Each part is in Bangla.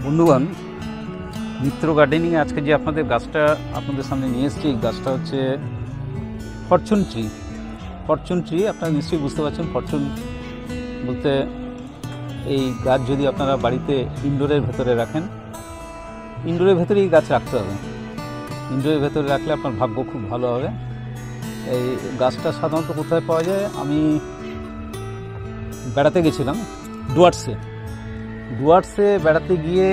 বন্ধুগণ, মিত্র গার্ডেনিংয়ে আজকে যে আপনাদের গাছটা আপনাদের সামনে নিয়ে এসেছি, এই গাছটা হচ্ছে ফরচুন ট্রি। ফরচুন ট্রি আপনারা নিশ্চয়ই বুঝতে পারছেন। ফরচুন বলতে এই গাছ যদি আপনারা বাড়িতে ইনডোরের ভেতরে রাখেন, ইনডোরের ভেতরে এই গাছ রাখতে হবে। ইনডোরের ভেতরে রাখলে আপনার ভাগ্য খুব ভালো হবে। এই গাছটা সাধারণত কোথায় পাওয়া যায়? আমি বেড়াতে গেছিলাম ডুয়ার্সে বেড়াতে গিয়ে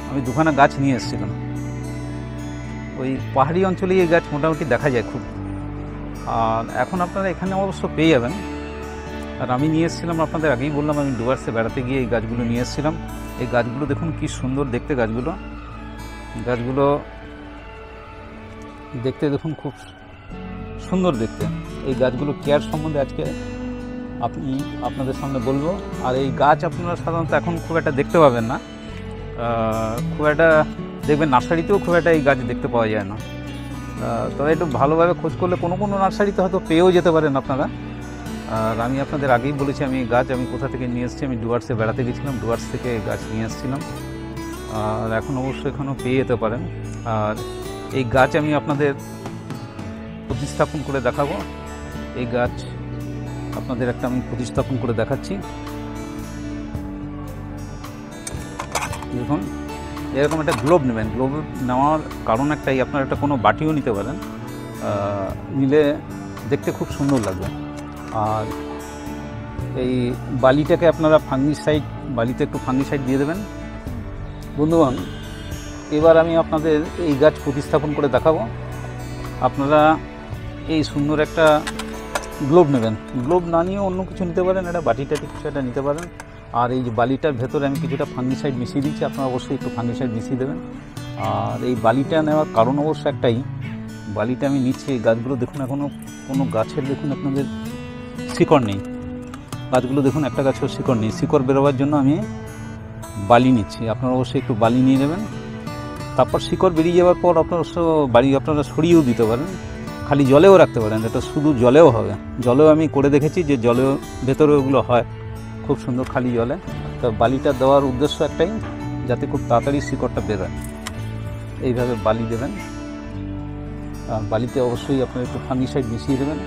আমি দুখানা গাছ নিয়ে এসেছিলাম। ওই পাহাড়ি অঞ্চলে এই গাছ মোটামুটি দেখা যায় খুব, আর এখন আপনারা এখানে অবশ্য পেয়ে যাবেন। আর আমি নিয়ে এসেছিলাম, আপনাদের আগেই বললাম, আমি ডুয়ার্সে বেড়াতে গিয়ে এই গাছগুলো নিয়ে এসেছিলাম। এই গাছগুলো দেখুন কি সুন্দর দেখতে। গাছগুলো দেখতে দেখুন, খুব সুন্দর দেখতে। এই গাছগুলো কেয়ার সম্বন্ধে আজকে আপনাদের সামনে বলবো। আর এই গাছ আপনারা সাধারণত এখন খুব একটা দেখতে পাবেন না, খুব একটা দেখবেন নার্সারিতেও খুব একটা এই গাছ দেখতে পাওয়া যায় না। তবে একটু ভালোভাবে খোঁজ করলে কোনো নার্সারিতে হয়তো পেয়েও যেতে পারেন আপনারা। আর আমি আপনাদের আগেই বলেছি, আমি এই গাছ আমি কোথা থেকে নিয়ে এসেছি। আমি ডুয়ার্সে বেড়াতে গেছিলাম, ডুয়ার্স থেকে এই গাছ নিয়ে এসেছিলাম। আর এখন অবশ্যই এখানেও পেয়ে যেতে পারেন। আর এই গাছ আমি আপনাদের প্রতিস্থাপন করে দেখাবো। এই গাছ আপনাদের একটা আমি প্রতিস্থাপন করে দেখাচ্ছি। দেখুন, এরকম একটা গ্লোব নেবেন। গ্লোব নেওয়ার কারণ একটাই, আপনারা একটা কোনো বাটিও নিতে পারেন, নিলে দেখতে খুব সুন্দর লাগবে। আর এই বালিটাকে আপনারা বালিতে একটু ফাঙ্গিসাইড দিয়ে দেবেন। বন্ধুগণ, এবার আমি আপনাদের এই গাছ প্রতিস্থাপন করে দেখাবো। আপনারা এই সুন্দর একটা গ্লোব নেবেন। গ্লোব না নিয়ে অন্য কিছু নিতে পারেন, একটা বাটিটা কিছু একটা নিতে পারেন। আর এই যে বালিটার ভেতরে আমি কিছুটা ফাঙ্গিসাইড মিশিয়ে দিচ্ছি, আপনারা অবশ্যই একটু ফাঙ্গিসাইড মিশিয়ে দেবেন। আর এই বালিটা নেওয়ার কারণ অবশ্য একটাই, বালিটা আমি নিচ্ছি। এই গাছগুলো দেখুন, এখনও কোনো গাছের দেখুন আপনাদের শিকড় নেই। গাছগুলো দেখুন, একটা গাছেও শিকড় নেই। শিকড় বেরোবার জন্য আমি বালি নিচ্ছি। আপনারা অবশ্যই একটু বালি নিয়ে নেবেন। তারপর শিকড় বেরিয়ে যাওয়ার পর আপনারা সরিয়েও দিতে পারেন, খালি জলেও রাখতে পারেন। এটা শুধু জলেও হবে। জলেও আমি করে দেখেছি যে জলেও ভেতরে ওগুলো হয় খুব সুন্দর খালি জলে। তো বালিটা দেওয়ার উদ্দেশ্য একটাই, যাতে খুব তাড়াতাড়ি শিকড়টা বেরোয়। এইভাবে বালি দেবেন। আর বালিতে অবশ্যই আপনারা একটু ফাঙ্গিসাইড মিশিয়ে দেবেন।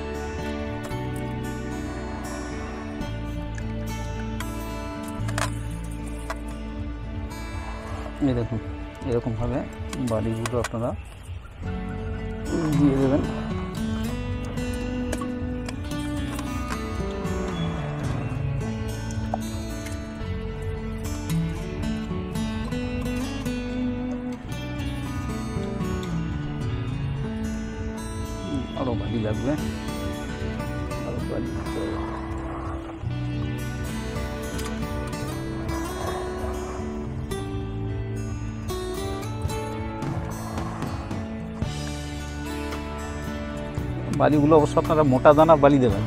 এই দেখুন, এরকমভাবে বালিগুলো আপনারা দিয়ে দেবেন। আরও বালি লাগবে, আরও বালি দিতে হবে। বালিগুলো অবশ্য আপনারা মোটা দানার বালি দেবেন,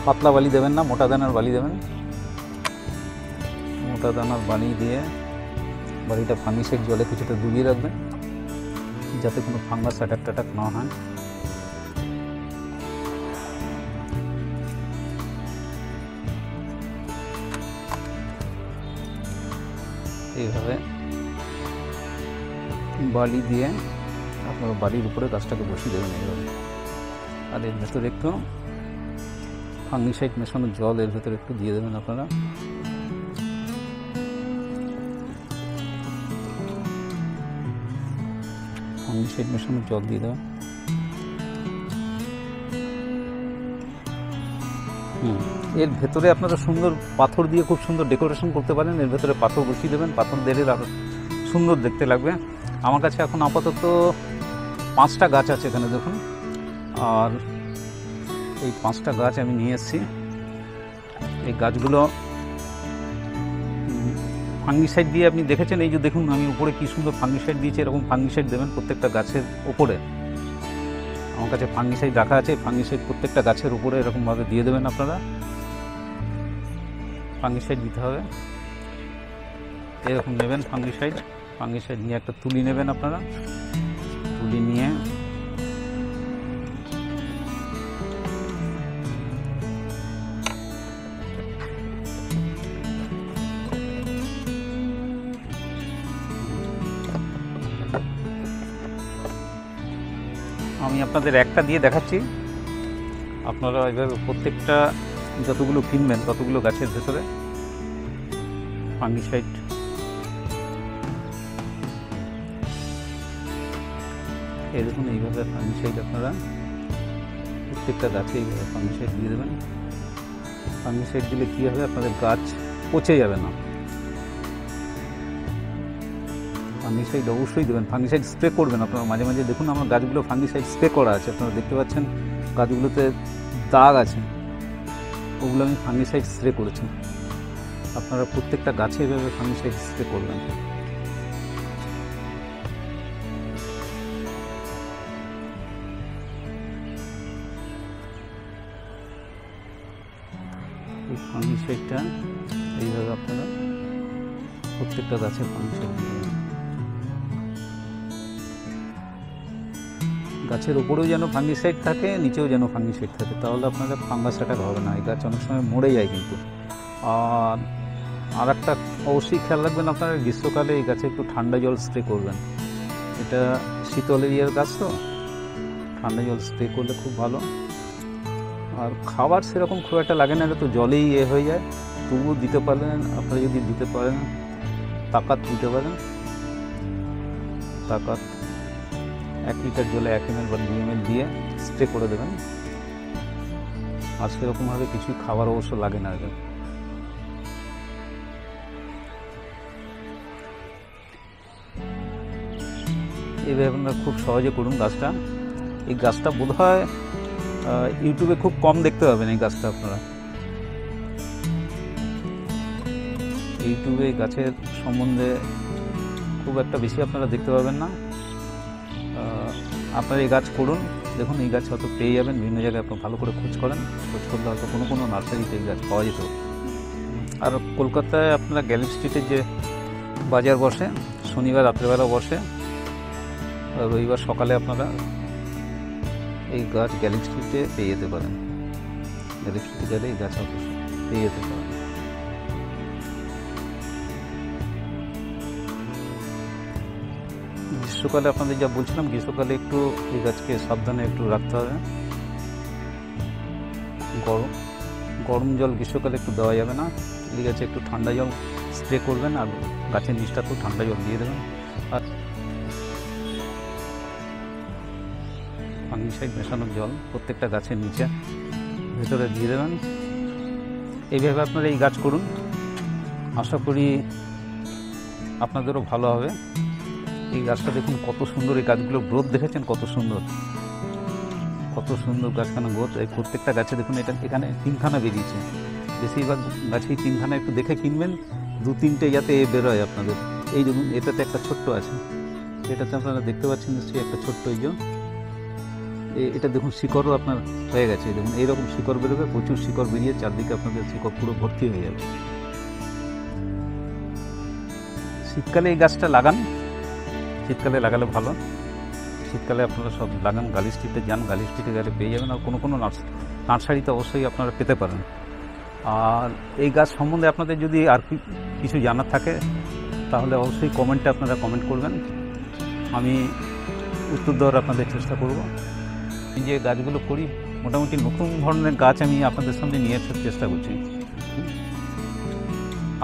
পাতলা বালি দেবেন না, মোটা দানার বালি দেবেন। মোটা দানার বালি দিয়ে বালিটা ফাঙ্গিসাইড জলে কিছুটা ডুবিয়ে রাখবেন, যাতে কোনো ফাঙ্গাস অ্যাটাক না হয়। এইভাবে বালি দিয়ে আপনারা বালির উপরে গাছটাকে বসিয়ে দেবেন এইভাবে। আর এর ভেতরে একটু ফাঙ্গিসাইড মেশানো জল এর ভেতরে একটু দিয়ে দেবেন আপনারা। ফাঙ্গিসাইড মেশানো জল দিয়ে দেবেন। এর ভেতরে আপনারা সুন্দর পাথর দিয়ে খুব সুন্দর ডেকোরেশন করতে পারেন। এর ভেতরে পাথর বসিয়ে দেবেন, পাথর দিলে আরও সুন্দর দেখতে লাগবে। আমার কাছে এখন আপাতত 5টা গাছ আছে এখানে দেখুন। আর এই 5টা গাছ আমি নিয়ে এসেছি। এই গাছগুলো ফাঙ্গিসাইড দিয়ে আপনি দেখেছেন, এই যে দেখুন আমি উপরে কি সুন্দর ফাঙ্গিসাইড দিয়েছি। এরকম ফাঙ্গিসাইড দেবেন প্রত্যেকটা গাছের উপরে। আমার কাছে ফাঙ্গিসাইড রাখা আছে, ফাঙ্গিসাইড প্রত্যেকটা গাছের উপরে এরকমভাবে দিয়ে দেবেন আপনারা। ফাঙ্গিসাইড দিতে হবে, এরকম নেবেন ফাঙ্গিসাইড নিয়ে একটা তুলি নেবেন আপনারা। তুলি নিয়ে আমি আপনাদের একটা দিয়ে দেখাচ্ছি। আপনারা এভাবে প্রত্যেকটা যতগুলো কিনবেন ততগুলো গাছের ভেতরে ফাঙ্গিসাইড এই দেখুন, এইভাবে ফাঙ্গিসাইড আপনারা প্রত্যেকটা গাছে এইভাবে ফাঙ্গিসাইড দিয়ে দেবেন। ফাঙ্গিসাইড দিলে কী হবে, আপনাদের গাছ পচে যাবে না। ফাঙ্গিসাইড অবশ্যই দেবেন, ফাঙ্গিসাইড স্প্রে করবেন আপনারা মাঝে মাঝে। দেখুন আমার গাছগুলো ফাঙ্গিসাইড স্প্রে করা আছে, আপনারা দেখতে পাচ্ছেন গাছগুলোতে দাগ আছে, ওগুলো আমি ফাঙ্গিসাইড স্প্রে করেছি। আপনারা প্রত্যেকটা গাছে এভাবে ফাঙ্গিসাইড স্প্রে করবেন। এই ফাঙ্গিসাইডটা এইভাবে আপনারা প্রত্যেকটা গাছে ফাঙ্গিসাইড দিবেন। গাছের উপরেও যেন ফাঙ্গিসাইড থাকে, নিচেও যেন ফাঙ্গিসাইড থাকে, তাহলে আপনাদের ফাঙ্গাস অ্যাটাক হবে না। এই গাছ অনেক সময় মরে যায় কিন্তু। আর একটা অবশ্যই খেয়াল রাখবেন, আপনারা গ্রীষ্মকালে এই গাছে একটু ঠান্ডা জল স্প্রে করবেন। এটা শীতল এরিয়ার গাছ, তো ঠান্ডা জল স্প্রে করলে খুব ভালো। আর খাবার সেরকম খুব একটা লাগে না, এটা তো জলেই হয়ে যায়। তবুও দিতে পারেন আপনারা, যদি দিতে পারেন তাকাত দিতে পারেন। তাকাত 1 লিটার জলে 1 ml বা 2 ml দিয়ে স্প্রে করে দেবেন। আর সেরকমভাবে কিছুই খাবার অবশ্য লাগে না। এইভাবে আপনারা খুব সহজে করুন গাছটা। এই গাছটা বোধহয় ইউটিউবে খুব কম দেখতে পাবেন। এই গাছটা আপনারা ইউটিউবে গাছের সম্বন্ধে খুব একটা বেশি আপনারা দেখতে পাবেন না। আপনারা এই গাছ করুন, দেখুন এই গাছ হয়তো পেয়ে যাবেন বিভিন্ন জায়গায়। আপনার ভালো করে খোঁজ করেন, খোঁজ করলে হয়তো কোনো নার্সারিতে এই গাছ পাওয়া যেত। আর কলকাতায় আপনারা গ্যালেক্সি স্ট্রিটে যে বাজার বসে, শনিবার রাত্রেবেলা বসে, রবিবার সকালে আপনারা এই গাছ গ্যালেক্সি স্ট্রিটে পেয়ে যেতে পারেন। গ্যালেক্সি স্ট্রিটে গেলে এই গাছ হয়তো পেয়ে যেতে পারেন। গ্রীষ্মকালে আপনাদের যা বলছিলাম, গ্রীষ্মকালে একটু এই গাছকে সাবধানে একটু রাখতে হবে। গরম জল গ্রীষ্মকালে একটু দেওয়া যাবে না। এই গাছে একটু ঠান্ডা জল স্প্রে করবেন, আর গাছের নিচটাতেও ঠান্ডা জল দিয়ে দেবেন। আর ফাঙ্গিসাইড মেশানো জল প্রত্যেকটা গাছের নিচে ভেতরে দিয়ে দেবেন। এইভাবে আপনারা এই গাছ করুন, আশা করি আপনাদেরও ভালো হবে। এই গাছটা দেখুন কত সুন্দর, এই গাছগুলোর গ্রোথ দেখেছেন কত সুন্দর, কত সুন্দর গাছখানা গ্রোথ। এই প্রত্যেকটা গাছে দেখুন, এটা এখানে 3খানা বেরিয়েছে। বেশিরভাগ গাছেই 3খানা, একটু দেখে কিনবেন, 2-3টে যাতে বেরোয় আপনাদের। এই দেখুন এটাতে একটা ছোট্ট আছে, এটাতে আপনারা দেখতে পাচ্ছেন নিশ্চয়ই একটা ছোট্ট। এটা দেখুন শিকড়ও আপনার হয়ে গেছে। দেখুন এইরকম শিকড় বেরোবে, প্রচুর শিকড় বেরিয়ে চারদিকে আপনাদের শিকড় পুরো ভর্তি হয়ে যাবে। শীতকালে এই গাছটা লাগান, শীতকালে লাগালে ভালো। শীতকালে আপনারা সব লাগান, গালি স্ট্রিটে যান, গালি স্ট্রিটে গেলে পেয়ে যাবেন। আর কোনো নার্সারিতে অবশ্যই আপনারা পেতে পারেন। আর এই গাছ সম্বন্ধে আপনাদের যদি আর কিছু জানার থাকে তাহলে অবশ্যই কমেন্টে আপনারা কমেন্ট করবেন, আমি উত্তর দেওয়ার আপনাদের চেষ্টা করব। এই যে গাছগুলো করি, মোটামুটি নতুন ধরনের গাছ আমি আপনাদের সামনে নিয়ে আসার চেষ্টা করছি।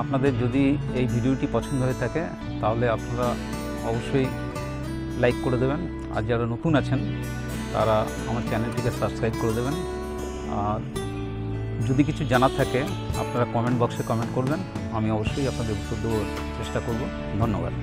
আপনাদের যদি এই ভিডিওটি পছন্দ হয়ে থাকে তাহলে আপনারা অবশ্যই লাইক করে দেবেন। আর যারা নতুন আছেন তারা আমার চ্যানেলটিকে সাবস্ক্রাইব করে দেবেন। আর যদি কিছু জানার থাকে আপনারা কমেন্ট বক্সে কমেন্ট করবেন, আমি অবশ্যই আপনাদের উত্তর দেওয়ার চেষ্টা করব। ধন্যবাদ।